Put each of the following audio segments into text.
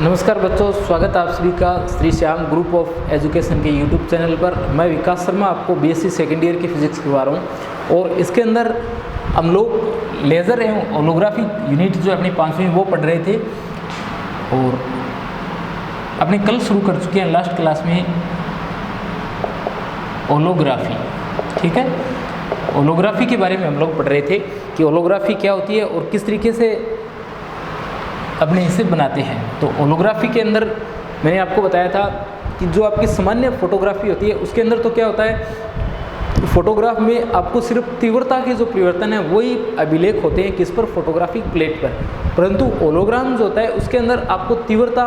नमस्कार बच्चों, स्वागत है आप सभी का Shri Shyam group of education के यूट्यूब चैनल पर। मैं विकास शर्मा आपको बीएससी सेकेंड ईयर की फिजिक्स करवा रहा हूँ और इसके अंदर हम लोग लेज़र एवं होलोग्राफी यूनिट जो अपनी 5वीं वो पढ़ रहे थे और अपने कल शुरू कर चुके हैं लास्ट क्लास में होलोग्राफी। ठीक है, होलोग्राफी के बारे में हम लोग पढ़ रहे थे कि होलोग्राफी क्या होती है और किस तरीके से अपने इसे बनाते हैं। तो होलोग्राफी के अंदर मैंने आपको बताया था कि जो आपकी सामान्य फोटोग्राफी होती है उसके अंदर तो क्या होता है, फोटोग्राफ में आपको सिर्फ तीव्रता के जो परिवर्तन है वही अभिलेख होते हैं किस पर, फोटोग्राफिक प्लेट पर। परंतु होलोग्राम जो होता है उसके अंदर आपको तीव्रता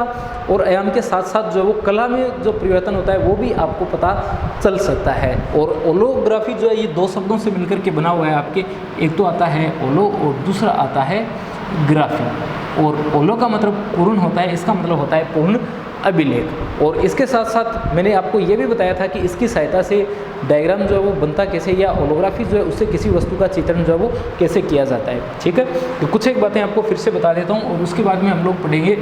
और आयाम के साथ साथ जो है वो कला में जो परिवर्तन होता है वो भी आपको पता चल सकता है। और होलोग्राफी जो है ये दो शब्दों से मिलकर के बना हुआ है आपके, एक तो आता है होलो और दूसरा आता है ग्राफी। और होलो का मतलब पूर्ण होता है, इसका मतलब होता है पूर्ण अभिलेख। और इसके साथ साथ मैंने आपको ये भी बताया था कि इसकी सहायता से डायग्राम जो है वो बनता कैसे, या होलोग्राफी जो है उससे किसी वस्तु का चित्रण जो है वो कैसे किया जाता है। ठीक है, तो कुछ एक बातें आपको फिर से बता देता हूँ और उसके बाद में हम लोग पढ़ेंगे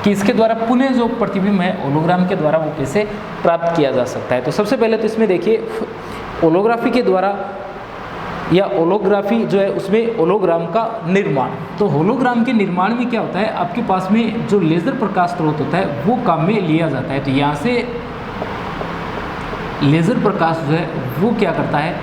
कि इसके द्वारा पुनः जो प्रतिबिंब है होलोग्राम के द्वारा वो कैसे प्राप्त किया जा सकता है। तो सबसे पहले तो इसमें देखिए, होलोग्राफी के द्वारा या होलोग्राफी जो है उसमें होलोग्राम का निर्माण। तो होलोग्राम के निर्माण में क्या होता है, आपके पास में जो लेज़र प्रकाश स्रोत होता है वो काम में लिया जाता है। तो यहाँ से लेज़र प्रकाश जो है वो क्या करता है,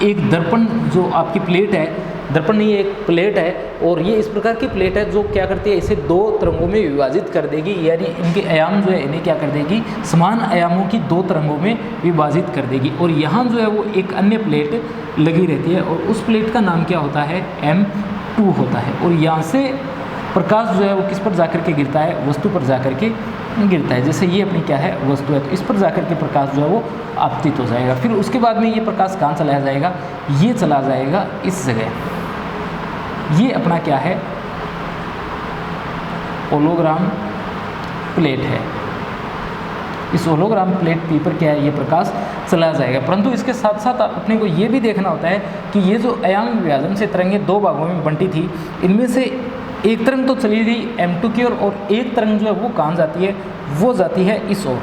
एक दर्पण जो आपकी प्लेट है, दर्पण नहीं एक प्लेट है, और ये इस प्रकार की प्लेट है जो क्या करती है, इसे दो तरंगों में विभाजित कर देगी, यानी इनके आयाम जो है इन्हें क्या कर देगी, समान आयामों की दो तरंगों में विभाजित कर देगी। और यहाँ जो है वो एक अन्य प्लेट लगी रहती है और उस प्लेट का नाम क्या होता है, M2 होता है। और यहाँ से प्रकाश जो है वो किस पर जाकर के गिरता है, वस्तु पर जाकर के गिरता है। जैसे ये अपनी क्या है, वस्तु है, तो इस पर जाकर के प्रकाश जो है वो आपतित हो जाएगा। फिर उसके बाद में ये प्रकाश कहाँ चला जाएगा, ये चला जाएगा इस जगह। ये अपना क्या है, होलोग्राम प्लेट है। इस होलोग्राम प्लेट पी पर क्या है, ये प्रकाश चला जाएगा। परंतु इसके साथ साथ अपने को ये भी देखना होता है कि ये जो आयाम विभाजन से तरंगें दो भागों में बंटी थी, इनमें से एक तरंग तो चली गई M2 की ओर और एक तरंग जो है वो कहाँ जाती है, वो जाती है इस ओर।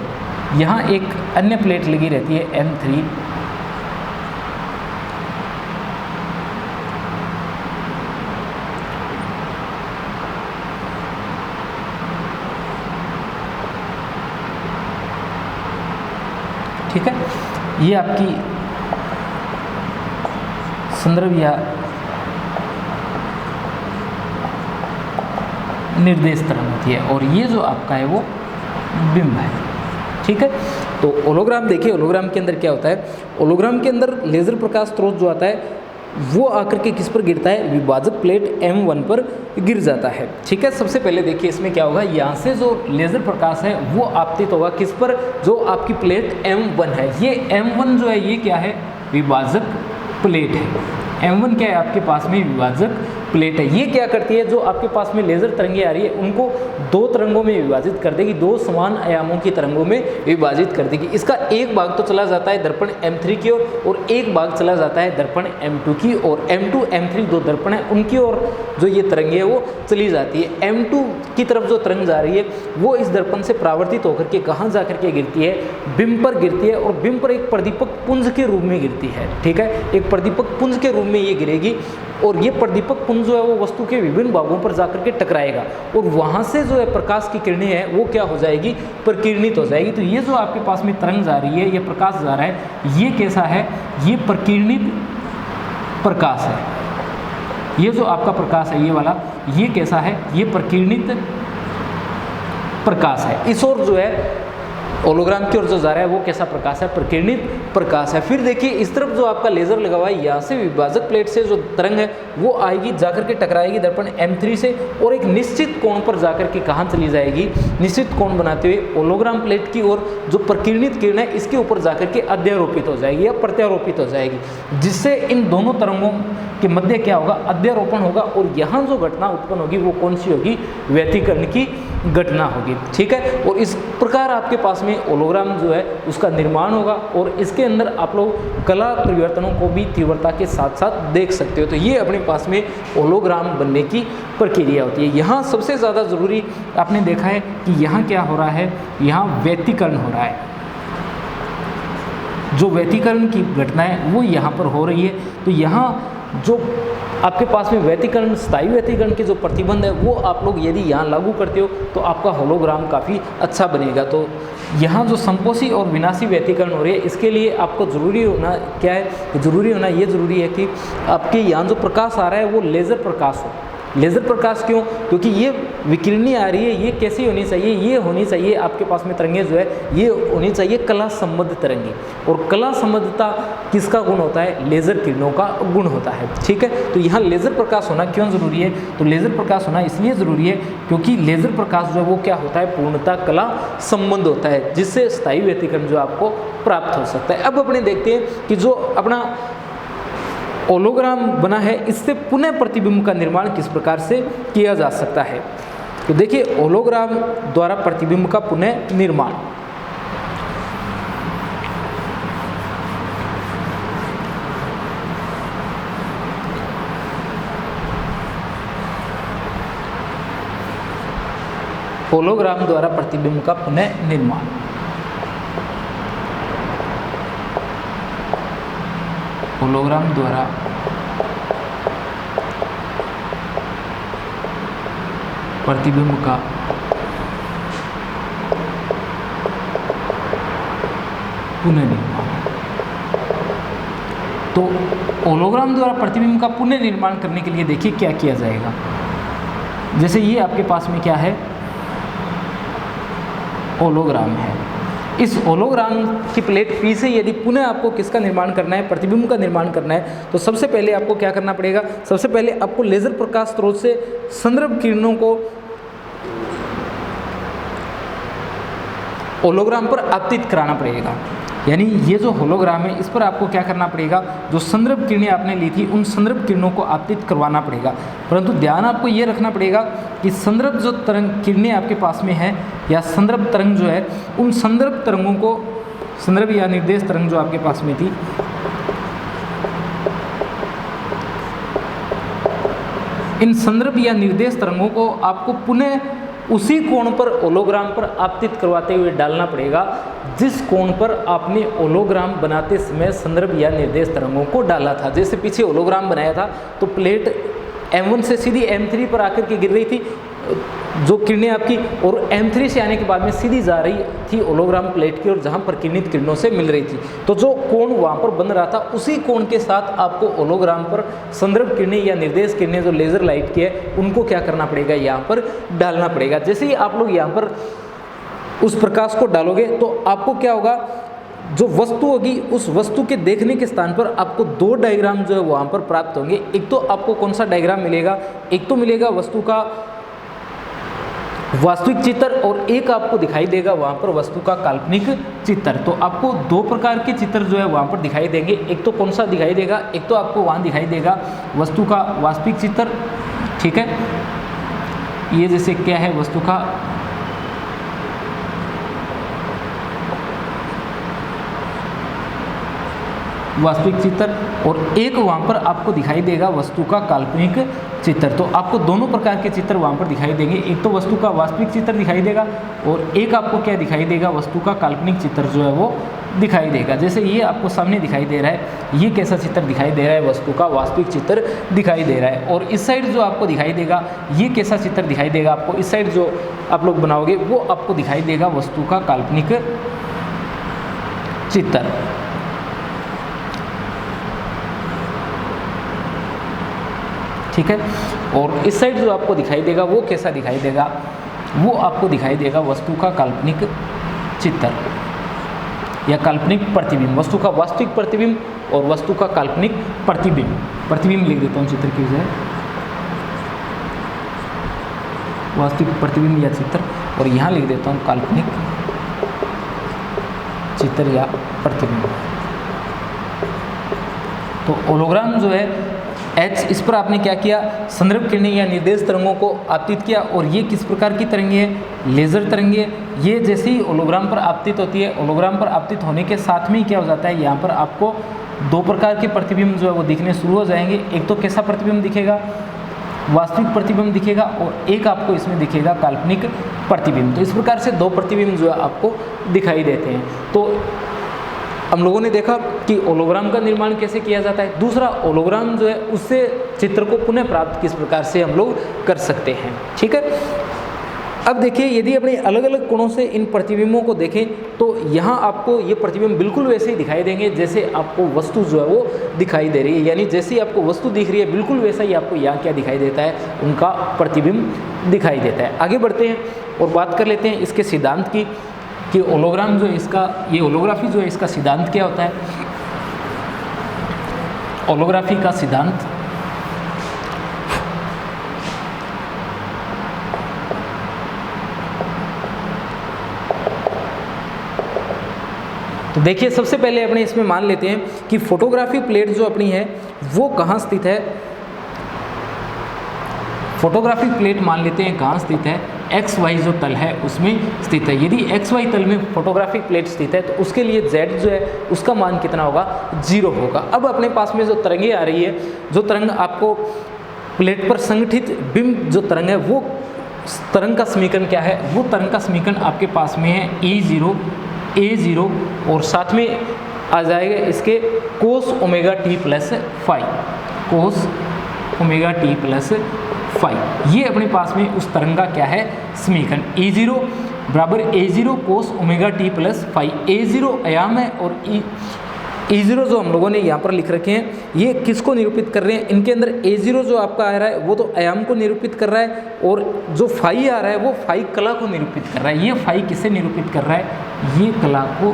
यहाँ एक अन्य प्लेट लगी रहती है M3। ठीक है, ये आपकी संदर्भ या निर्देश तरंग होती है और ये जो आपका है वो बिंब है। ठीक है, तो होलोग्राम देखिए, होलोग्राम के अंदर क्या होता है, होलोग्राम के अंदर लेज़र प्रकाश स्रोत जो आता है वो आकर के किस पर गिरता है, विभाजक प्लेट M1 पर गिर जाता है। ठीक है, सबसे पहले देखिए इसमें क्या होगा, यहाँ से जो लेज़र प्रकाश है वो आपतित होगा किस पर, जो आपकी प्लेट M1 है। ये M1 जो है ये क्या है, विभाजक प्लेट है। M1 क्या है, आपके पास में विभाजक प्लेट है। ये क्या करती है, जो आपके पास में लेज़र तरंगें आ रही है उनको दो तरंगों में विभाजित कर देगी, दो समान आयामों की तरंगों में विभाजित कर देगी। इसका एक भाग तो चला जाता है दर्पण M3 की ओर और एक भाग चला जाता है दर्पण M2 की ओर। M2 M3 दो दर्पण है, उनकी ओर जो ये तरंगें है वो चली जाती है। M2 की तरफ जो तरंग जा रही है वो इस दर्पण से परावर्तित होकर के कहाँ जा करके गिरती है, बिंब पर गिरती है और बिंब पर एक प्रदीपक पुंज के रूप में गिरती है। ठीक है, एक प्रदीपक पुंज के रूप में ये गिरेगी और ये प्रदीपक पुंज जो है वो वस्तु के विभिन्न भागों पर जाकर के टकराएगा और वहाँ से जो है प्रकाश की किरणें हैं वो क्या हो जाएगी, प्रकीर्णित हो जाएगी। तो ये जो आपके पास में तरंग जा रही है, ये प्रकाश जा रहा है, ये कैसा है, ये प्रकीर्णित प्रकाश है। ये जो आपका प्रकाश है ये वाला, ये कैसा है, ये प्रकीर्णित प्रकाश है। इस ओर जो है होलोग्राम की ओर जो जा रहा है वो कैसा प्रकाश है, प्रकीर्णित प्रकाश है। फिर देखिए इस तरफ जो आपका लेज़र लगा हुआ है, यहाँ से विभाजक प्लेट से जो तरंग है वो आएगी, जाकर के टकराएगी दर्पण M3 से और एक निश्चित कोण पर जाकर के कहाँ चली जाएगी, निश्चित कोण बनाते हुए होलोग्राम प्लेट की ओर जो प्रकीर्णित किरण है इसके ऊपर जाकर के अध्यारोपित हो जाएगी या प्रत्यारोपित हो जाएगी, जिससे इन दोनों तरंगों के मध्य क्या होगा, अध्यारोपण होगा। और यहाँ जो घटना उत्पन्न होगी वो कौन सी होगी, व्यतिकरण की घटना होगी। ठीक है, और इस प्रकार आपके पास में में होलोग्राम जो है उसका निर्माण होगा और इसके अंदर आप लोग कला परिवर्तनों को भी तीव्रता के साथ साथ देख सकते हो। तो ये अपने पास में होलोग्राम बनने की प्रक्रिया होती है। यहाँ सबसे ज़्यादा ज़रूरी आपने देखा है कि यहाँ क्या हो रहा है, यहाँ व्यतिकरण हो रहा है। जो व्यतिकरण की घटनाएं वो यहाँ पर हो रही है। तो यहाँ जो आपके पास में व्यतिकरण, स्थायी व्यतिकरण के जो प्रतिबंध है वो आप लोग यदि यहाँ लागू करते हो तो आपका होलोग्राम काफ़ी अच्छा बनेगा। तो यहाँ जो संपोषी और विनाशी व्यतिकरण हो रही है, इसके लिए आपको ज़रूरी होना क्या है, ज़रूरी होना ये ज़रूरी है कि आपके यहाँ जो प्रकाश आ रहा है वो लेज़र प्रकाश हो। लेज़र प्रकाश क्यों? क्योंकि ये विकिरणी आ रही है, ये कैसी होनी चाहिए, ये होनी चाहिए आपके पास में तरंगें जो है ये होनी चाहिए कला संबद्ध तरंगें। और कला संबद्धता किसका गुण होता है? लेज़र किरणों का गुण होता है। ठीक है, तो यहाँ लेज़र प्रकाश होना क्यों ज़रूरी है? तो लेज़र प्रकाश होना इसलिए ज़रूरी है क्योंकि लेज़र प्रकाश जो है वो क्या होता है, पूर्णतः कला संबंध होता है, जिससे स्थायी व्यतिकरण जो आपको प्राप्त हो सकता है। अब अपने देखते हैं कि जो अपना होलोग्राम बना है इससे पुनः प्रतिबिंब का निर्माण किस प्रकार से किया जा सकता है। तो देखिए, होलोग्राम द्वारा प्रतिबिंब का पुनः निर्माण। होलोग्राम द्वारा प्रतिबिंब का पुनः निर्माण। होलोग्राम द्वारा प्रतिबिंब का पुनर्निर्माण। तो होलोग्राम द्वारा प्रतिबिंब का पुनर्निर्माण करने के लिए देखिए क्या किया जाएगा। जैसे ये आपके पास में क्या है, होलोग्राम है। इस होलोग्राम की प्लेट पी से यदि पुनः आपको किसका निर्माण करना है, प्रतिबिंब का निर्माण करना है, तो सबसे पहले आपको क्या करना पड़ेगा? सबसे पहले आपको लेज़र प्रकाश स्रोत से संदर्भ किरणों को होलोग्राम पर आपतित कराना पड़ेगा। यानी ये जो होलोग्राम है इस पर आपको क्या करना पड़ेगा, जो संदर्भ किरणें आपने ली थी उन संदर्भ किरणों को आपतित करवाना पड़ेगा। परंतु ध्यान आपको ये रखना पड़ेगा कि संदर्भ जो तरंग किरणें आपके पास में है या संदर्भ तरंग जो है, उन संदर्भ तरंगों को, संदर्भ या निर्देश तरंग जो आपके पास में थी, इन संदर्भ या निर्देश तरंगों को आपको पुनः उसी कोण पर होलोग्राम पर आपतित करवाते हुए डालना पड़ेगा जिस कोण पर आपने होलोग्राम बनाते समय संदर्भ या निर्देश तरंगों को डाला था। जैसे पीछे होलोग्राम बनाया था तो प्लेट M1 से सीधी M3 पर आकर के गिर रही थी जो किरणें आपकी, और M3 से आने के बाद में सीधी जा रही थी होलोग्राम प्लेट की और जहां पर किरणित किरणों से मिल रही थी। तो जो कोण वहां पर बन रहा था उसी कोण के साथ आपको होलोग्राम पर संदर्भ किरणें या निर्देश किरणें जो लेज़र लाइट की है उनको क्या करना पड़ेगा, यहाँ पर डालना पड़ेगा। जैसे ही आप लोग यहाँ पर उस प्रकाश को डालोगे तो आपको क्या होगा, जो वस्तु होगी उस वस्तु के देखने के स्थान पर आपको दो डायग्राम जो है वहाँ पर प्राप्त होंगे। एक तो आपको कौन सा डायग्राम मिलेगा, एक तो मिलेगा वस्तु का वास्तविक चित्र और एक आपको दिखाई देगा वहाँ पर वस्तु का काल्पनिक चित्र। तो आपको दो प्रकार के चित्र जो है वहाँ पर दिखाई देंगे। एक तो कौन सा दिखाई देगा, एक तो आपको वहाँ दिखाई देगा वस्तु का वास्तविक चित्र, ठीक है, ये जैसे क्या है वस्तु का वास्तविक चित्र, और एक वहाँ पर आपको दिखाई देगा वस्तु का काल्पनिक चित्र। तो आपको दोनों प्रकार के चित्र वहाँ पर दिखाई देंगे। एक तो वस्तु का वास्तविक चित्र दिखाई देगा और एक आपको क्या दिखाई देगा, वस्तु का काल्पनिक चित्र जो है वो दिखाई देगा। जैसे ये आपको सामने दिखाई दे रहा है, ये कैसा चित्र दिखाई दे रहा है, वस्तु का वास्तविक चित्र दिखाई दे रहा है। और इस साइड जो आपको दिखाई देगा ये कैसा चित्र दिखाई देगा, आपको इस साइड जो आप लोग बनाओगे वो आपको दिखाई देगा वस्तु का काल्पनिक चित्र। ठीक है, और इस साइड जो आपको दिखाई देगा वो कैसा दिखाई देगा, वो आपको दिखाई देगा वस्तु का काल्पनिक चित्र या काल्पनिक प्रतिबिंब। वस्तु का वास्तविक प्रतिबिंब और वस्तु का काल्पनिक प्रतिबिंब। प्रतिबिंब लिख देता हूँ चित्र की बजाय, वास्तविक प्रतिबिंब या चित्र, और यहाँ लिख देता हूँ काल्पनिक चित्र या प्रतिबिंब। तो होलोग्राम जो है H, इस पर आपने क्या किया, संदर्भ किरणें या निर्देश तरंगों को आपतित किया। और ये किस प्रकार की तरंगे है, लेज़र तरंगे। ये जैसे ही होलोग्राम पर आपतित होती है, होलोग्राम पर आपतित होने के साथ में ही क्या हो जाता है, यहाँ पर आपको दो प्रकार के प्रतिबिंब जो है वो दिखने शुरू हो जाएंगे। एक तो कैसा प्रतिबिंब दिखेगा, वास्तविक प्रतिबिंब दिखेगा, और एक आपको इसमें दिखेगा काल्पनिक प्रतिबिंब। तो इस प्रकार से दो प्रतिबिंब जो है आपको दिखाई देते हैं। तो हम लोगों ने देखा कि होलोग्राम का निर्माण कैसे किया जाता है। दूसरा, होलोग्राम जो है उससे चित्र को पुनः प्राप्त किस प्रकार से हम लोग कर सकते हैं। ठीक है, अब देखिए, यदि अपने अलग अलग कोणों से इन प्रतिबिंबों को देखें तो यहाँ आपको ये प्रतिबिंब बिल्कुल वैसे ही दिखाई देंगे जैसे आपको वस्तु जो है वो दिखाई दे रही है। यानी जैसे ही आपको वस्तु दिख रही है बिल्कुल वैसा ही आपको यहाँ क्या दिखाई देता है, उनका प्रतिबिंब दिखाई देता है। आगे बढ़ते हैं और बात कर लेते हैं इसके सिद्धांत की, कि होलोग्राम जो है इसका, ये होलोग्राफी जो है इसका सिद्धांत क्या होता है। होलोग्राफी का सिद्धांत, तो देखिए सबसे पहले अपने इसमें मान लेते हैं कि फोटोग्राफी प्लेट जो अपनी है वो कहाँ स्थित है। फोटोग्राफिक प्लेट मान लेते हैं कहाँ स्थित है, एक्स वाई जो तल है उसमें स्थित है। यदि एक्स वाई तल में फोटोग्राफिक प्लेट स्थित है तो उसके लिए जेड जो है उसका मान कितना होगा, 0 होगा। अब अपने पास में जो तरंगे आ रही है, जो तरंग आपको प्लेट पर संगठित बिंब जो तरंग है, वो तरंग का समीकरण क्या है, वो तरंग का समीकरण आपके पास में है E0 और साथ में आ जाएगा इसके cos omega t plus phi, cos omega t plus phi. ये अपने पास में उस तरंग का क्या है, समीकरण। E0 बराबर A0 cos omega t plus phi. A0 आयाम है और E0 जो हम लोगों ने यहाँ पर लिख रखे हैं, ये किसको निरूपित कर रहे हैं, इनके अंदर A0 जो आपका आ रहा है वो तो आयाम को निरूपित कर रहा है, और जो फाई आ रहा है वो फाई कला को निरूपित कर रहा है। ये फाई किससे निरूपित कर रहा है, ये कला को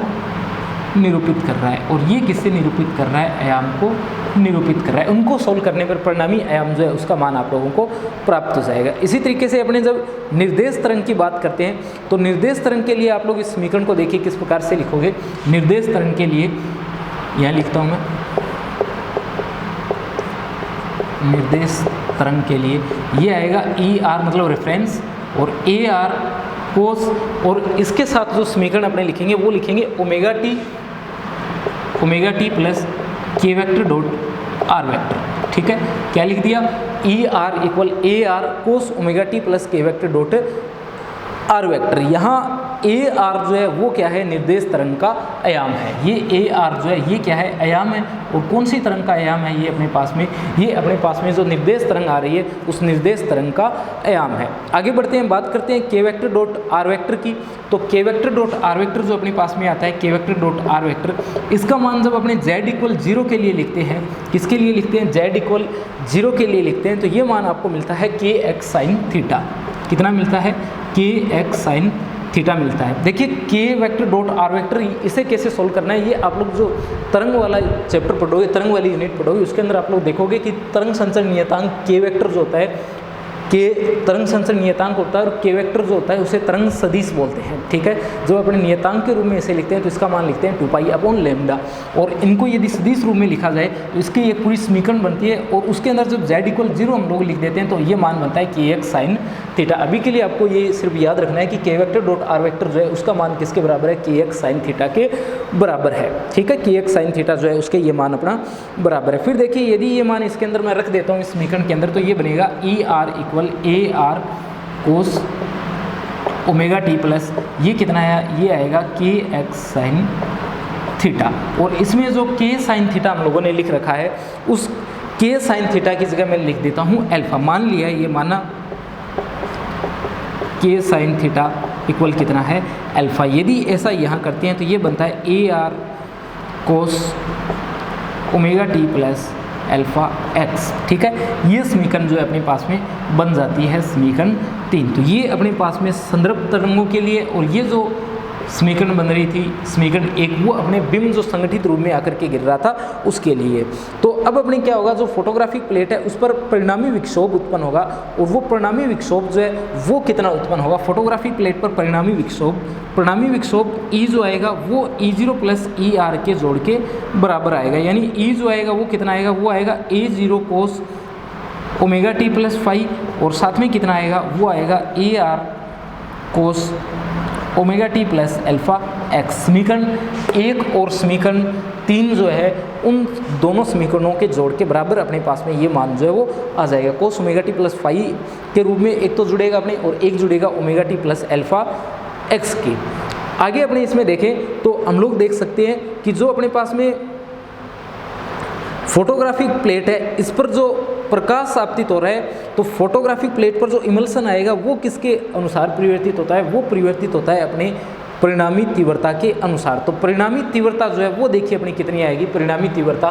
निरूपित कर रहा है, और ये किससे निरूपित कर रहा है, आयाम को निरूपित कर रहा है। उनको सोल्व करने पर परिणामी आयाम जो है उसका मान आप लोगों को प्राप्त हो जाएगा। इसी तरीके से अपने जब निर्देश तरंग की बात करते हैं तो निर्देश तरंग के लिए आप लोग इस समीकरण को देखिए किस प्रकार से लिखोगे। निर्देश तरंग के लिए यहाँ लिखता हूँ मैं, निर्देश तरंग के लिए ये आएगा ER मतलब रेफरेंस, और AR कोस, और इसके साथ जो समीकरण अपने लिखेंगे वो लिखेंगे ओमेगा टी प्लस के वेक्टर डॉट आर वेक्टर। ठीक है, क्या लिख दिया, ER equal AR cos omega t plus के वेक्टर डॉट आर वेक्टर। यहाँ AR जो है वो क्या है, निर्देश तरंग का आयाम है। ये AR जो है ये क्या है, आयाम है। और कौन सी तरंग का आयाम है, ये अपने पास में, ये अपने पास में जो निर्देश तरंग आ रही है उस निर्देश तरंग का आयाम है। आगे बढ़ते हैं, बात करते हैं के वेक्टर डॉट आर वेक्टर की। तो के वेक्टर डॉट आर वेक्टर जो अपने पास में आता है, के वेक्टर डॉट आर वेक्टर, इसका मान जब अपने z इक्वल 0 के लिए लिखते हैं, किसके लिए लिखते हैं, z इक्वल 0 के लिए लिखते हैं, तो ये मान आपको मिलता है के एक्स साइन थीटा। कितना मिलता है, के एक्स साइन थीटा मिलता है। देखिए के वेक्टर डॉट आर वेक्टर, इसे कैसे सोल्व करना है, ये आप लोग जो तरंग वाला चैप्टर पढ़ोगे, तरंग वाली यूनिट पढ़ोगे, उसके अंदर आप लोग देखोगे कि तरंग संचरण नियतांक के वेक्टर जो होता है, के तरंग संचरण नियतांक होता है, और के वेक्टर जो होता है उसे तरंग सदिश बोलते हैं। ठीक है, जब अपने नियतांक के रूप में इसे लिखते हैं तो इसका मान लिखते हैं 2π/λ, और इनको यदि सदिश रूप में लिखा जाए तो इसकी एक पूरी समीकरण बनती है, और उसके अंदर जब z इक्वल 0 हम लोग लिख देते हैं तो ये मान बनता है के एक्स साइन थीटा। अभी के लिए आपको ये सिर्फ याद रखना है कि के वेक्टर डॉट आर वेक्टर जो है उसका मान किसके बराबर है, के एक्स साइन थीटा के बराबर है। ठीक है, के एक्स साइन थीटा जो है उसके ये मान अपना बराबर है। फिर देखिए यदि ये मान इसके अंदर मैं रख देता हूँ इस समीकरण के अंदर, तो ये बनेगा ER equal AR cos omega t plus, ये कितना है, ये आएगा के एक्स साइन थीटा। और इसमें जो के साइन थीटा हम लोगों ने लिख रखा है, उस के साइन थीटा की जगह मैं लिख देता हूँ अल्फा। मान लिया, ये माना के साइन थीटा इक्वल कितना है, अल्फा। यदि ऐसा यहाँ करते हैं तो ये बनता है AR cos omega t plus alpha x. ठीक है, ये समीकरण जो है अपने पास में बन जाती है समीकरण 3। तो ये अपने पास में संदर्भ तरंगों के लिए, और ये जो समीकरण बन रही थी, समीकरण एक, वो अपने बिंब जो संगठित रूप में आकर के गिर रहा था उसके लिए। तो अब अपने क्या होगा, जो फोटोग्राफिक प्लेट है उस पर परिणामी विक्षोभ उत्पन्न होगा, और वो परिणामी विक्षोभ जो है वो कितना उत्पन्न होगा, फोटोग्राफिक प्लेट पर परिणामी विक्षोभ ई जो आएगा वो E0 प्लस ER के जोड़ के बराबर आएगा, यानी ई जो आएगा वो कितना आएगा, वो आएगा A0 cos omega t plus phi, और साथ में कितना आएगा, वो आएगा AR cos omega t plus alpha x. समीकरण 1 और समीकरण 3 जो है उन दोनों समीकरणों के जोड़ के बराबर अपने पास में ये मान जो है वो आ जाएगा, cos omega t plus phi के रूप में एक तो जुड़ेगा अपने, और एक जुड़ेगा omega t plus alpha x की। आगे अपने इसमें देखें तो हम लोग देख सकते हैं कि जो अपने पास में फोटोग्राफिक प्लेट है इस पर जो प्रकाश आपतित हो रहा है, तो फोटोग्राफिक प्लेट पर जो इमल्सन आएगा वो किसके अनुसार परिवर्तित होता है, वो परिवर्तित होता है अपने परिणामी तीव्रता के अनुसार। तो परिणामी तीव्रता जो है वो देखिए अपनी कितनी आएगी, परिणामी तीव्रता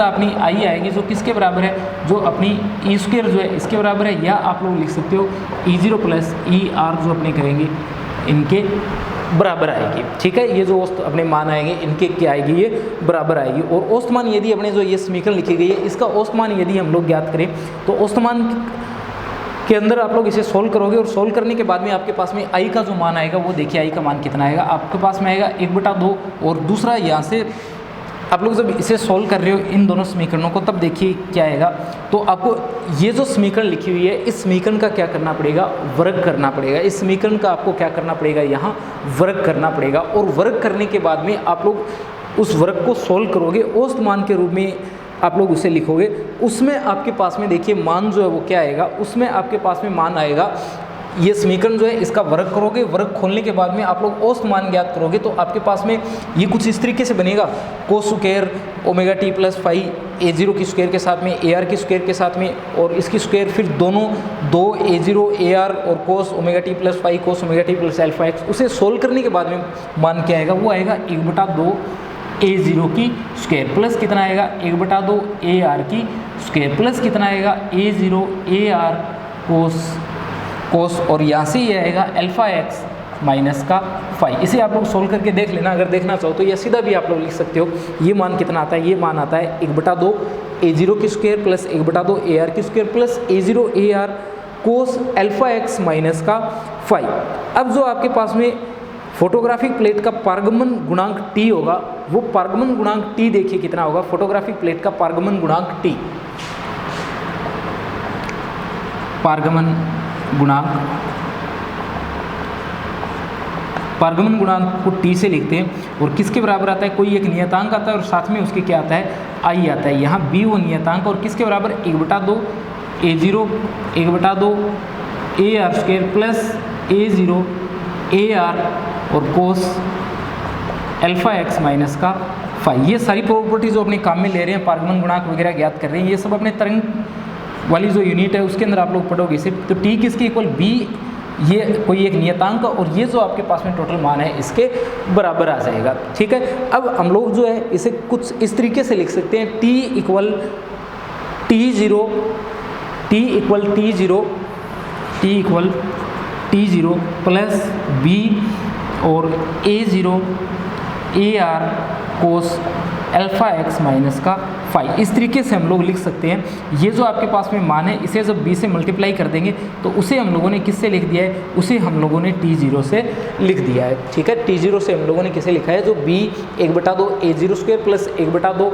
अपनी आई आएगी जो किसके बराबर है, जो अपनी ई स्क्वायर जो है इसके बराबर है, या आप लोग लिख सकते हो E0 प्लस ER जो अपने करेंगे इनके बराबर आएगी। ठीक है, ये जो औसत अपने मान आएंगे इनके क्या आएगी, ये बराबर आएगी। और औसत मान यदि अपने जो ये समीकरण लिखी गई है इसका औसत मान यदि हम लोग ज्ञात करें तो औसत मान के अंदर आप लोग इसे सोल्व करोगे, और सोल्व करने के बाद में आपके पास में आई का जो मान आएगा वो देखिए आई का मान कितना आएगा, आपके पास में आएगा 1/2, और दूसरा यहाँ से आप लोग जब इसे सोल्व कर रहे हो इन दोनों समीकरणों को तब देखिए क्या आएगा, तो आपको ये जो समीकरण लिखी हुई है इस समीकरण का क्या करना पड़ेगा, वर्ग करना पड़ेगा। इस समीकरण का आपको क्या करना पड़ेगा, यहाँ वर्ग करना पड़ेगा, और वर्ग करने के बाद में आप लोग उस वर्ग को सोल्व करोगे, औसत मान के रूप में आप लोग उसे लिखोगे, उसमें आपके पास में देखिए मान जो है वो क्या आएगा, उसमें आपके पास में मान आएगा, ये समीकरण जो है इसका वर्ग करोगे, वर्ग खोलने के बाद में आप लोग औसत मान ज्ञात करोगे, तो आपके पास में ये कुछ इस तरीके से बनेगा, cos square omega t plus phi A0 की स्क्वायर के साथ में AR की स्क्वायर के साथ में, और इसकी स्क्वायर फिर दोनों दो A0 AR और cos omega t plus phi cos omega t plus alpha x, उसे सोल्व करने के बाद में मान क्या आएगा, वो आएगा 1/2 A0 की स्क्वायर प्लस कितना आएगा 1/2 AR की स्क्वायर प्लस कितना आएगा A0 AR कोस, और यहाँ से ये आएगा अल्फा एक्स माइनस का फाई। इसे आप लोग सोल्व करके देख लेना, अगर देखना चाहो तो, या सीधा भी आप लोग लिख सकते हो। ये मान कितना आता है, ये मान आता है 1/2 A0 की स्क्वायर प्लस 1/2 AR की square plus A0 AR cos alpha x minus का फाई। अब जो आपके पास में फोटोग्राफिक प्लेट का पारगमन गुणांक T होगा, वो पारगमन गुणांक T देखिए कितना होगा, फोटोग्राफिक प्लेट का पारगमन गुणांक T, पारगमन गुणांक को T से लिखते हैं, और किसके बराबर आता है, कोई एक नियतांक आता है और साथ में उसके क्या आता है, I आता है। यहाँ B वो नियतांक, और किसके बराबर 1/2 A0 1/2 AR square plus A0 AR और कोस अल्फा एक्स माइनस का फाई। ये सारी प्रॉपर्टी जो अपने काम में ले रहे हैं, पारगमन गुणांक वगैरह ज्ञात कर रहे हैं, ये सब अपने तरंग वाली जो यूनिट है उसके अंदर आप लोग पढ़ोगे इसे। तो T किसके इक्वल B, ये कोई एक नियतांक, और ये जो आपके पास में टोटल मान है इसके बराबर आ जाएगा। ठीक है, अब हम लोग जो है इसे कुछ इस तरीके से लिख सकते हैं, T equal T0 plus B और A0 AR cos alpha x minus का फाई। इस तरीके से हम लोग लिख सकते हैं। ये जो आपके पास में मान है इसे जब B से मल्टीप्लाई कर देंगे तो उसे हम लोगों ने किससे लिख दिया है, उसे हम लोगों ने T0 से लिख दिया है। ठीक है, T0 से हम लोगों ने किसे लिखा है, जो B 1/2 A0 square plus 1/2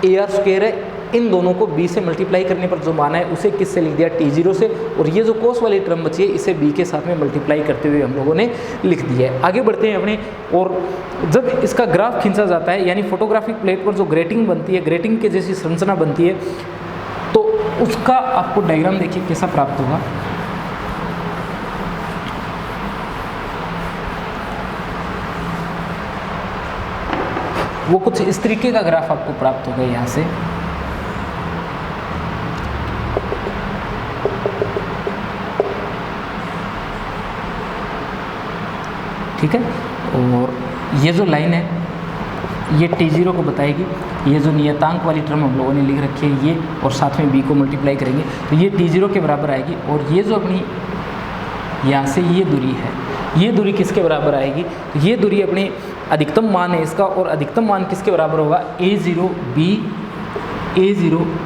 AR square है, इन दोनों को B से मल्टीप्लाई करने पर जो माना है उसे किससे लिख दिया, T0 से, और ये जो कोस वाली टर्म बची है इसे B के साथ में मल्टीप्लाई करते हुए हम लोगों ने लिख दिया है। आगे बढ़ते हैं अपने, और जब इसका ग्राफ खींचा जाता है, यानी फोटोग्राफिक प्लेट पर जो ग्रेटिंग बनती है, ग्रेटिंग के जैसी संरचना बनती है, तो उसका आपको डायग्राम देखिए कैसा प्राप्त होगा। वो कुछ इस तरीके का ग्राफ आपको प्राप्त होगा यहाँ से। ठीक है, और ये जो लाइन है ये T0 को बताएगी। ये जो नियतांक वाली टर्म हम लोगों ने लिख रखी है ये, और साथ में b को मल्टीप्लाई करेंगे तो ये T0 के बराबर आएगी। और ये जो अपनी यहाँ से ये दूरी है, ये दूरी किसके बराबर आएगी? तो ये दूरी अपनी अधिकतम मान है इसका, और अधिकतम मान किसके बराबर होगा? A0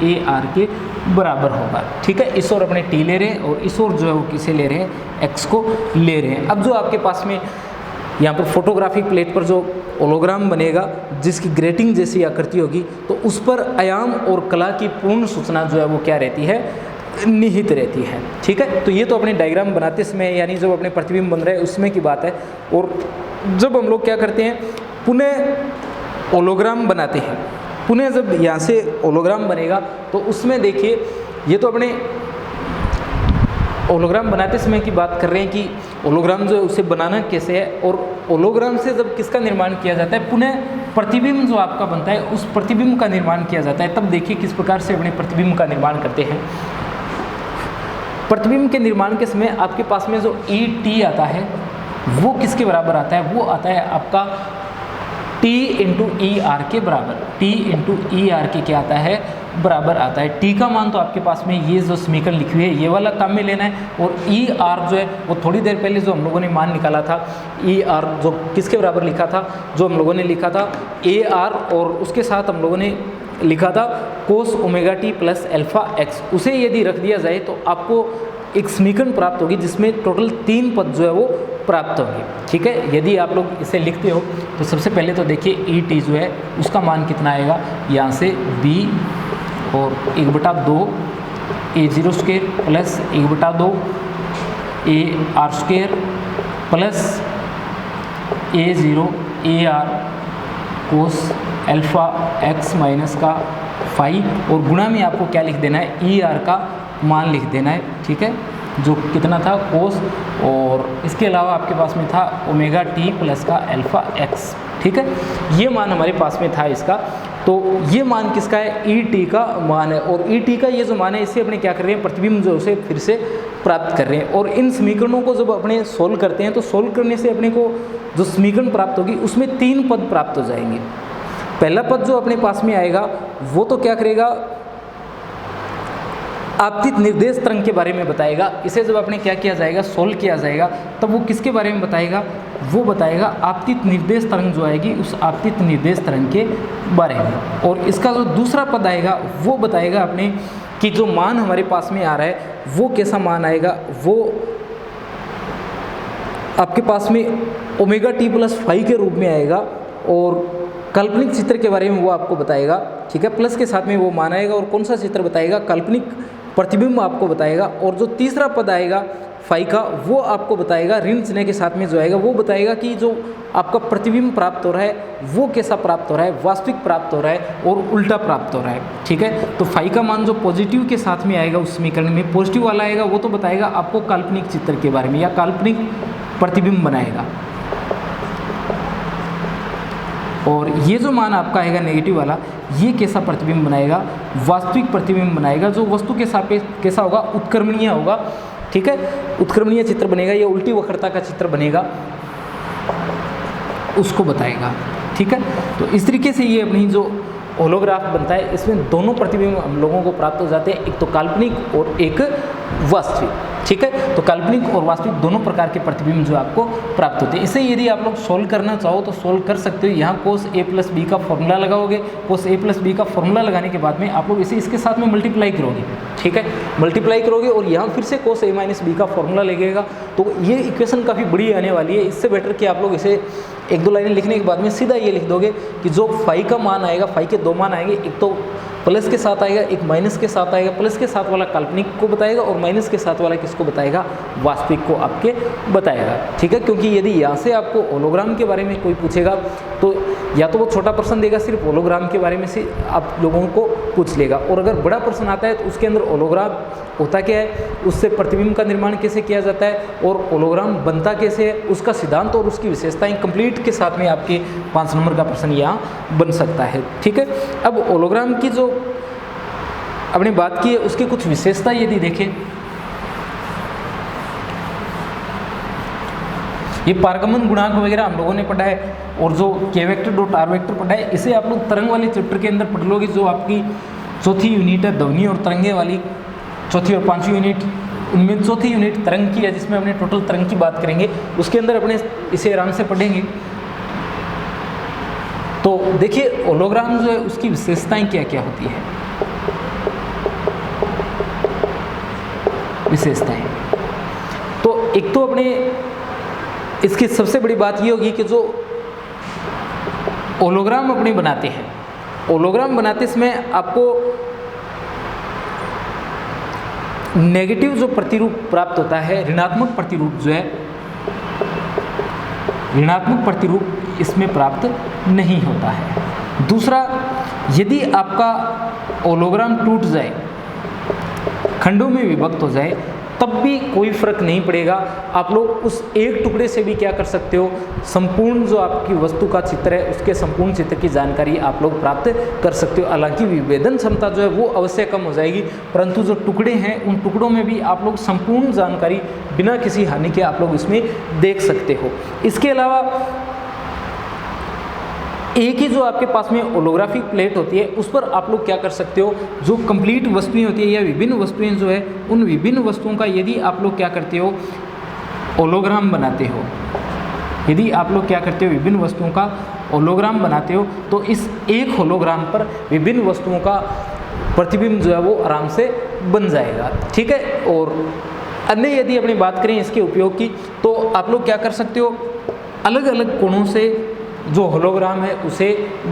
AR के बराबर होगा। ठीक है, इस ओर अपने T ले रहे हैं और इस ओर जो है वो किसे ले रहे हैं? X को ले रहे हैं। अब जो आपके पास में यहाँ पर फोटोग्राफिक प्लेट पर जो होलोग्राम बनेगा जिसकी ग्रेटिंग जैसी आकृति होगी, तो उस पर आयाम और कला की पूर्ण सूचना जो है वो क्या रहती है? निहित रहती है। ठीक है, तो ये तो अपने डायग्राम बनाते समय यानी जब अपने प्रतिबिंब बन रहे हैं उसमें की बात है। और जब हम लोग क्या करते हैं, पुनः होलोग्राम बनाते हैं, पुनः जब यहाँ से होलोग्राम बनेगा तो उसमें देखिए, ये तो अपने होलोग्राम बनाते समय की बात कर रहे हैं कि होलोग्राम जो है उसे बनाना कैसे है। और होलोग्राम से जब किसका निर्माण किया जाता है? पुनः प्रतिबिंब जो आपका बनता है उस प्रतिबिंब का निर्माण किया जाता है। तब देखिए किस प्रकार से अपने प्रतिबिंब का निर्माण करते हैं। प्रतिबिंब के निर्माण के समय आपके पास में जो ET आता है वो किसके बराबर आता है? वो आता है आपका T इंटू ER के बराबर। T इंटू ER के क्या आता है? बराबर आता है। T का मान तो आपके पास में ये जो समीकरण लिखी हुई है ये वाला काम में लेना है, और ER जो है वो थोड़ी देर पहले जो हम लोगों ने मान निकाला था, ER जो किसके बराबर लिखा था? जो हम लोगों ने लिखा था AR, और उसके साथ हम लोगों ने लिखा था cos omega t plus alpha x। उसे यदि रख दिया जाए तो आपको एक समीकरण प्राप्त होगी जिसमें टोटल 3 पद जो है वो प्राप्त होंगे। ठीक है, यदि आप लोग इसे लिखते हो तो सबसे पहले तो देखिए ET जो है उसका मान कितना आएगा? यहाँ से b और 1/2 A0 square plus 1/2 AR square plus A0 AR cos alpha x minus का फाई, और गुणा में आपको क्या लिख देना है? ER का मान लिख देना है। ठीक है, जो कितना था? कोस, और इसके अलावा आपके पास में था ओमेगा t प्लस का अल्फा x। ठीक है, ये मान हमारे पास में था इसका। तो ये मान किसका है? ET का मान है, और ET का ये जो मान है इसे अपने क्या कर रहे हैं? प्रतिबिंब जो उसे फिर से प्राप्त कर रहे हैं। और इन समीकरणों को जब अपने सोल्व करते हैं तो सोल्व करने से अपने को जो समीकरण प्राप्त होगी उसमें 3 पद प्राप्त हो जाएंगे। पहला पद जो अपने पास में आएगा वो तो क्या करेगा? आपतित निर्देश तरंग के बारे में बताएगा। इसे जब आपने क्या किया जाएगा? सोल्व किया जाएगा, तब वो किसके बारे में बताएगा? वो बताएगा आपतित निर्देश तरंग जो आएगी उस आपतित निर्देश तरंग के बारे में। और इसका जो दूसरा पद आएगा वो बताएगा अपने कि जो मान हमारे पास में आ रहा है वो कैसा मान आएगा? वो आपके पास में ओमेगा t प्लस फाई के रूप में आएगा, और काल्पनिक चित्र के बारे में वो आपको बताएगा। ठीक है, प्लस के साथ में वो मान आएगा, और कौन सा चित्र बताएगा? काल्पनिक प्रतिबिंब आपको बताएगा। और जो तीसरा पद आएगा फाई का वो आपको बताएगा ऋण चिन्ह के साथ में जो आएगा वो बताएगा कि जो आपका प्रतिबिंब प्राप्त हो रहा है वो कैसा प्राप्त हो रहा है? वास्तविक प्राप्त हो रहा है और उल्टा प्राप्त हो रहा है। ठीक है, तो फाई का मान जो पॉजिटिव के साथ में आएगा उस समीकरण में पॉजिटिव वाला आएगा वो तो बताएगा आपको काल्पनिक चित्र के बारे में या काल्पनिक प्रतिबिंब बनाएगा। और ये जो मान आपका आएगा नेगेटिव वाला ये कैसा प्रतिबिंब बनाएगा? वास्तविक प्रतिबिंब बनाएगा, जो वस्तु के सापेक्ष कैसा होगा? उत्क्रमणीय होगा। ठीक है, उत्क्रमणीय चित्र बनेगा, ये उल्टी वक्रता का चित्र बनेगा, उसको बताएगा। ठीक है, तो इस तरीके से ये अपनी जो होलोग्राफ बनता है इसमें दोनों प्रतिबिंब हम लोगों को प्राप्त हो जाते हैं, एक तो काल्पनिक और एक वास्तविक। ठीक है, तो काल्पनिक और वास्तविक दोनों प्रकार के प्रतिबिंब जो आपको प्राप्त होते हैं। इसे यदि आप लोग सोल्व करना चाहो तो सोल्व कर सकते हो। यहाँ कोस a प्लस बी का फॉर्मूला लगाओगे, कोस a प्लस बी का फॉर्मूला लगाने के बाद में आप लोग इसे इसके साथ में मल्टीप्लाई करोगे। ठीक है, मल्टीप्लाई करोगे और यहाँ फिर से कोस a माइनस बी का फॉर्मूला लगेगा, तो ये इक्वेशन काफ़ी बड़ी आने वाली है। इससे बेटर कि आप लोग इसे 1-2 लाइनें लिखने के बाद में सीधा ये लिख दोगे कि जो फाई का मान आएगा, फाई के 2 मान आएंगे, एक तो प्लस के साथ आएगा, एक माइनस के साथ आएगा। प्लस के साथ वाला काल्पनिक को बताएगा और माइनस के साथ वाला किसको बताएगा? वास्तविक को आपके बताएगा। ठीक है, क्योंकि यदि यहाँ से आपको होलोग्राम के बारे में कोई पूछेगा तो या तो वो छोटा प्रश्न देगा सिर्फ होलोग्राम के बारे में से आप लोगों को पूछ लेगा, और अगर बड़ा प्रश्न आता है तो उसके अंदर होलोग्राम होता क्या है, उससे प्रतिबिंब का निर्माण कैसे किया जाता है और होलोग्राम बनता कैसे है, उसका सिद्धांत और उसकी विशेषताएं कंप्लीट के साथ में आपके 5 नंबर का प्रश्न यहाँ बन सकता है। ठीक है, अब होलोग्राम की जो अपनी बात की है उसकी कुछ विशेषता यदि देखें ये पारगमन गुणांक वगैरह हम लोगों ने पढ़ा है, और जो के वेक्टर डॉट आर वेक्टर पढ़ा है, इसे आप लोग तरंग वाले चैप्टर के अंदर पढ़ लोगे। जो आपकी चौथी यूनिट है ध्वनि और तरंगे वाली, चौथी और पांचवी यूनिट, उनमें चौथी यूनिट तरंग की है, जिसमें अपने टोटल तरंग की बात करेंगे, उसके अंदर अपने इसे आराम से पढ़ेंगे। तो देखिए होलोग्राम जो है उसकी विशेषताएं क्या क्या होती है। विशेषताएं, तो एक तो अपने इसकी सबसे बड़ी बात ये होगी कि जो होलोग्राम अपने बनाते हैं, होलोग्राम बनाते समय आपको नेगेटिव जो प्रतिरूप प्राप्त होता है, ऋणात्मक प्रतिरूप जो है, ऋणात्मक प्रतिरूप इसमें प्राप्त नहीं होता है। दूसरा, यदि आपका होलोग्राम टूट जाए, खंडों में विभक्त हो जाए, तब भी कोई फर्क नहीं पड़ेगा। आप लोग उस एक टुकड़े से भी क्या कर सकते हो, संपूर्ण जो आपकी वस्तु का चित्र है उसके संपूर्ण चित्र की जानकारी आप लोग प्राप्त कर सकते हो। हालांकि विभेदन क्षमता जो है वो अवश्य कम हो जाएगी, परंतु जो टुकड़े हैं उन टुकड़ों में भी आप लोग संपूर्ण जानकारी बिना किसी हानि के आप लोग इसमें देख सकते हो। इसके अलावा एक ही जो आपके पास में होलोग्राफिक प्लेट होती है उस पर आप लोग क्या कर सकते हो, जो कंप्लीट वस्तुएं होती है या विभिन्न वस्तुएं जो है, उन विभिन्न वस्तुओं का यदि आप लोग क्या करते हो, होलोग्राम बनाते हो, यदि आप लोग क्या करते हो, विभिन्न वस्तुओं का होलोग्राम बनाते हो, तो इस एक होलोग्राम पर विभिन्न वस्तुओं का प्रतिबिंब जो है वो आराम से बन जाएगा। ठीक है। और अन्य यदि अपनी बात करें इसके उपयोग की, तो आप लोग क्या कर सकते हो, अलग अलग कोणों से जो होलोग्राम है उसे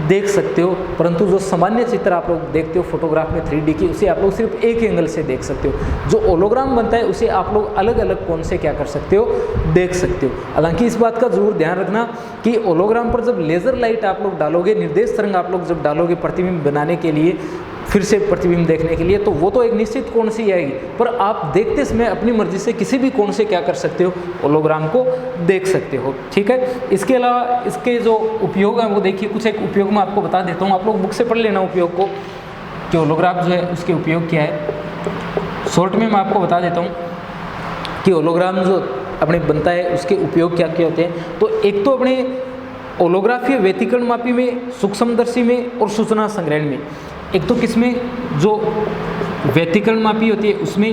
देख सकते हो, परंतु जो सामान्य चित्र आप लोग देखते हो फोटोग्राफ में 3D की, उसे आप लोग सिर्फ एक एंगल से देख सकते हो। जो होलोग्राम बनता है उसे आप लोग अलग अलग कोण से क्या कर सकते हो, देख सकते हो। हालांकि इस बात का जरूर ध्यान रखना कि होलोग्राम पर जब लेज़र लाइट आप लोग डालोगे, निर्देश तरंग आप लोग जब डालोगे प्रतिबिंब बनाने के लिए, फिर से प्रतिबिंब देखने के लिए, तो वो तो एक निश्चित कोण से आएगी, पर आप देखते समय अपनी मर्जी से किसी भी कोण से क्या कर सकते हो, होलोग्राम को देख सकते हो। ठीक है। इसके अलावा इसके जो उपयोग हैं वो देखिए, कुछ एक उपयोग मैं आपको बता देता हूँ, आप लोग बुक से पढ़ लेना उपयोग को कि होलोग्राफ जो है उसके उपयोग क्या है। शॉर्ट में मैं आपको बता देता हूँ कि होलोग्राम जो अपने बनता है उसके उपयोग क्या क्या होते हैं। तो एक तो अपने होलोग्राफी व्यतिकरण मापी में, सूक्ष्मदर्शी में और सूचना संग्रहण में, एक तो किसमें जो व्यतिकरण मापी होती है उसमें,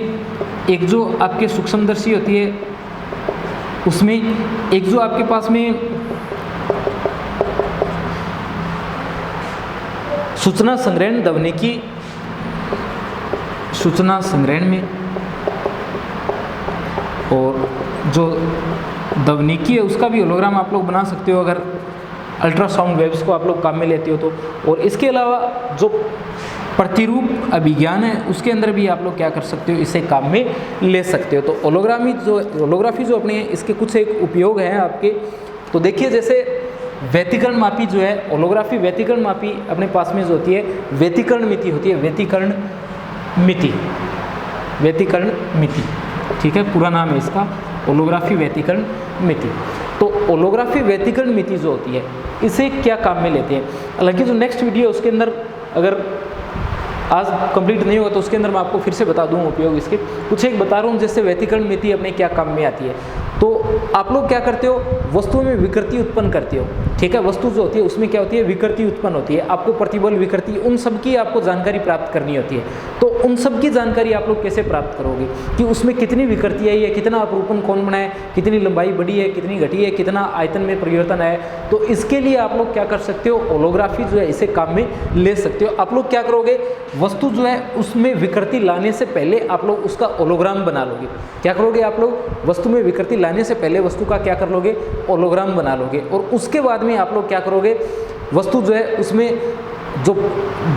एक जो आपके सूक्ष्मदर्शी होती है उसमें, एक जो आपके पास में सूचना संग्रहण ध्वनिकी, सूचना संग्रहण में, और जो ध्वनिकी है उसका भी होलोग्राम आप लोग बना सकते हो अगर अल्ट्रासाउंड वेव्स को आप लोग काम में लेते हो तो। और इसके अलावा जो प्रतिरूप अभिज्ञान है उसके अंदर भी आप लोग क्या कर सकते हो, इसे काम में ले सकते हो। तो होलोग्राफी जो अपने इसके कुछ एक उपयोग हैं आपके। तो देखिए, जैसे व्यतिकरण मापी जो है, होलोग्राफी व्यतिकरण मापी अपने पास में जो होती है, व्यतिकरण मिति होती है, व्यतिकरण मिति, व्यतिकरण मिति। ठीक है, पूरा नाम है इसका होलोग्राफी व्यतिकरण मिति। तो होलोग्राफी व्यतिकरण मिति जो होती है इसे क्या काम में लेते हैं। हालांकि जो नेक्स्ट वीडियो उसके अंदर अगर आज कंप्लीट नहीं होगा तो उसके अंदर मैं आपको फिर से बता दूँ उपयोग इसके। कुछ एक बता रहा हूँ, जैसे व्यतिकरण मिति अपने क्या काम में आती है। तो आप लोग क्या करते हो, वस्तुओं में विकृति उत्पन्न करते हो। ठीक है, वस्तु जो होती है उसमें क्या होती है, विकृति उत्पन्न होती है। आपको प्रतिबल, विकृति, उन सब की आपको जानकारी प्राप्त करनी होती है। तो उन सब की जानकारी आप लोग कैसे प्राप्त करोगे कि उसमें कितनी विकृति आई है, कितना अपरूपण कोण बना है, कितनी लंबाई बढ़ी है, कितनी घटी है, कितना आयतन में परिवर्तन है। तो इसके लिए आप लोग क्या कर सकते हो, होलोग्राफी जो है इसे काम में ले सकते हो। आप लोग क्या करोगे, वस्तु जो है उसमें विकृति लाने से पहले आप लोग उसका होलोग्राम बना लोगे। क्या करोगे, आप लोग वस्तु में विकृति लाने से पहले वस्तु का क्या कर लोगे, होलोग्राम बना लोगे। और उसके बाद में आप लोग क्या करोगे, वस्तु जो है उसमें जो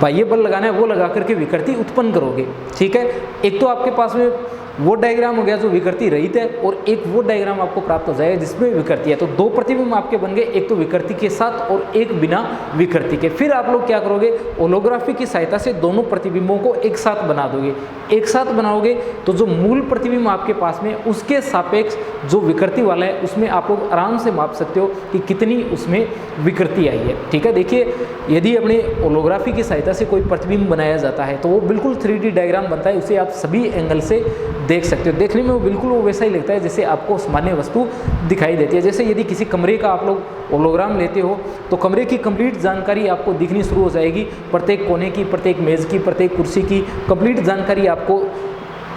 बाह्य बल लगाना है वो लगा करके विकृति उत्पन्न करोगे। ठीक है, एक तो आपके पास में वो डायग्राम हो गया जो विकृति रहित है, और एक वो डायग्राम आपको प्राप्त हो जाएगा जिसमें विकृति है। तो दो प्रतिबिंब आपके बन गए, एक तो विकृति के साथ और एक बिना विकृति के। फिर आप लोग क्या करोगे, होलोग्राफी की सहायता से दोनों प्रतिबिंबों को एक साथ बना दोगे। एक साथ बनाओगे तो जो मूल प्रतिबिंब आपके पास में उसके सापेक्ष जो विकृति वाला है उसमें आप लोग आराम से माप सकते हो कि कितनी उसमें विकृति आई है। ठीक है, देखिए, यदि अपने होलोग्राफी की सहायता से कोई प्रतिबिंब बनाया जाता है तो वो बिल्कुल 3D डायग्राम बनता है। उसे आप सभी एंगल से देख सकते हो। देखने में वो बिल्कुल वो वैसा ही लगता है जैसे आपको सामान्य वस्तु दिखाई देती है। जैसे यदि किसी कमरे का आप लोग होलोग्राम लेते हो तो कमरे की कंप्लीट जानकारी आपको दिखनी शुरू हो जाएगी, प्रत्येक कोने की, प्रत्येक मेज़ की, प्रत्येक कुर्सी की कंप्लीट जानकारी आपको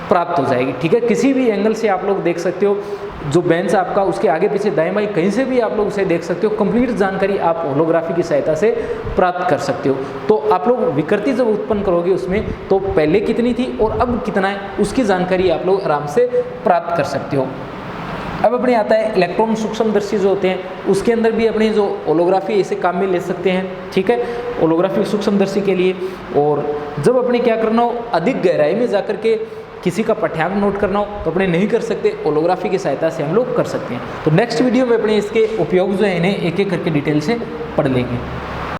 प्राप्त हो जाएगी। ठीक है, किसी भी एंगल से आप लोग देख सकते हो, जो बेंच आपका उसके आगे पीछे दाएं बाएं कहीं से भी आप लोग उसे देख सकते हो। कंप्लीट जानकारी आप होलोग्राफी की सहायता से प्राप्त कर सकते हो। तो आप लोग विकृति जब उत्पन्न करोगे उसमें, तो पहले कितनी थी और अब कितना है उसकी जानकारी आप लोग आराम से प्राप्त कर सकते हो। अब अपने आता है इलेक्ट्रॉन सूक्ष्मदर्शी जो होते हैं, उसके अंदर भी अपने जो होलोग्राफी इसे काम में ले सकते हैं। ठीक है, होलोग्राफी सूक्ष्मदर्शी के लिए। और जब अपने क्या करना हो, अधिक गहराई में जाकर के किसी का पाठ्यांक नोट करना हो तो अपने नहीं कर सकते, होलोग्राफी की सहायता से हम लोग कर सकते हैं। तो नेक्स्ट वीडियो में अपने इसके उपयोग जो है इन्हें एक एक करके डिटेल से पढ़ लेंगे।